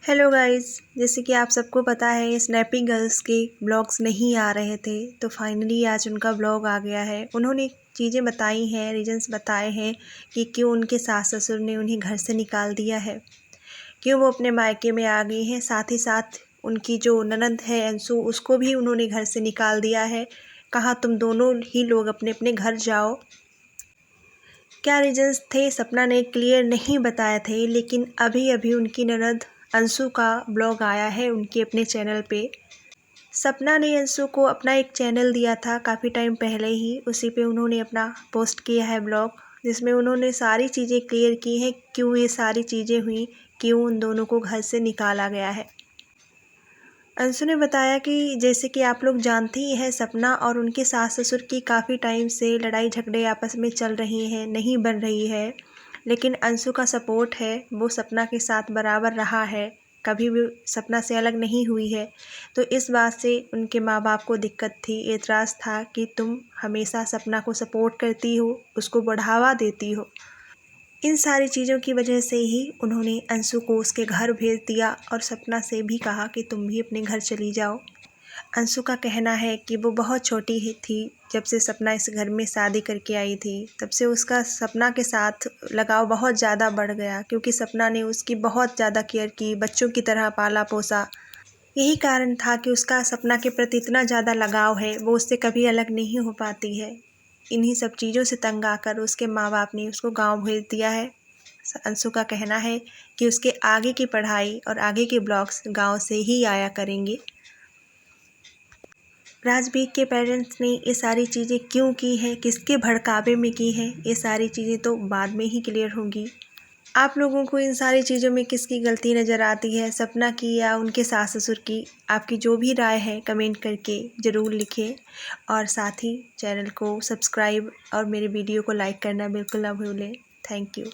Hello guys, जैसे कि आप सबको पता है स्नैपी गर्ल्स के ब्लॉग्स नहीं आ रहे थे, तो फाइनली आज उनका ब्लॉग आ गया है। उन्होंने चीज़ें बताई हैं, रीजंस बताए हैं कि क्यों उनके सास ससुर ने उन्हें घर से निकाल दिया है, क्यों वो अपने मायके में आ गई हैं। साथ ही साथ उनकी जो ननद है अंशु, उसको भी उन्होंने घर से निकाल दिया है। कहा तुम दोनों ही लोग अपने अपने घर जाओ। क्या रीजंस थे सपना ने क्लियर नहीं बताए थे, लेकिन अभी अभी उनकी ननद अंशु का ब्लॉग आया है उनके अपने चैनल पे। सपना ने अंशु को अपना एक चैनल दिया था काफ़ी टाइम पहले ही, उसी पे उन्होंने अपना पोस्ट किया है ब्लॉग, जिसमें उन्होंने सारी चीज़ें क्लियर की हैं क्यों ये सारी चीज़ें हुई, क्यों उन दोनों को घर से निकाला गया है। अंशु ने बताया कि जैसे कि आप लोग जानते ही हैं, सपना और उनके सास ससुर की काफ़ी टाइम से लड़ाई झगड़े आपस में चल रही हैं, नहीं बन रही है, लेकिन अंशु का सपोर्ट है, वो सपना के साथ बराबर रहा है, कभी भी सपना से अलग नहीं हुई है। तो इस बात से उनके माँ बाप को दिक्कत थी, एतराज़ था कि तुम हमेशा सपना को सपोर्ट करती हो, उसको बढ़ावा देती हो। इन सारी चीज़ों की वजह से ही उन्होंने अंशु को उसके घर भेज दिया और सपना से भी कहा कि तुम भी अपने घर चली जाओ। अंशु का कहना है कि वो बहुत छोटी ही थी जब से सपना इस घर में शादी करके आई थी, तब से उसका सपना के साथ लगाव बहुत ज़्यादा बढ़ गया, क्योंकि सपना ने उसकी बहुत ज़्यादा केयर की, बच्चों की तरह पाला पोसा। यही कारण था कि उसका सपना के प्रति इतना ज़्यादा लगाव है, वो उससे कभी अलग नहीं हो पाती है। इन्हीं सब चीज़ों से तंग आकर उसके माँ बाप ने उसको गांव भेज दिया है। अंशु का कहना है कि उसके आगे की पढ़ाई और आगे के ब्लॉग्स गांव से ही आया करेंगे। राजवीर के पेरेंट्स ने ये सारी चीज़ें क्यों की हैं, किसके भड़कावे में की हैं, ये सारी चीज़ें तो बाद में ही क्लियर होंगी। आप लोगों को इन सारी चीज़ों में किसकी गलती नज़र आती है, सपना की या उनके सास ससुर की? आपकी जो भी राय है कमेंट करके ज़रूर लिखें, और साथ ही चैनल को सब्सक्राइब और मेरे वीडियो को लाइक करना बिल्कुल ना भूलें। Thank you.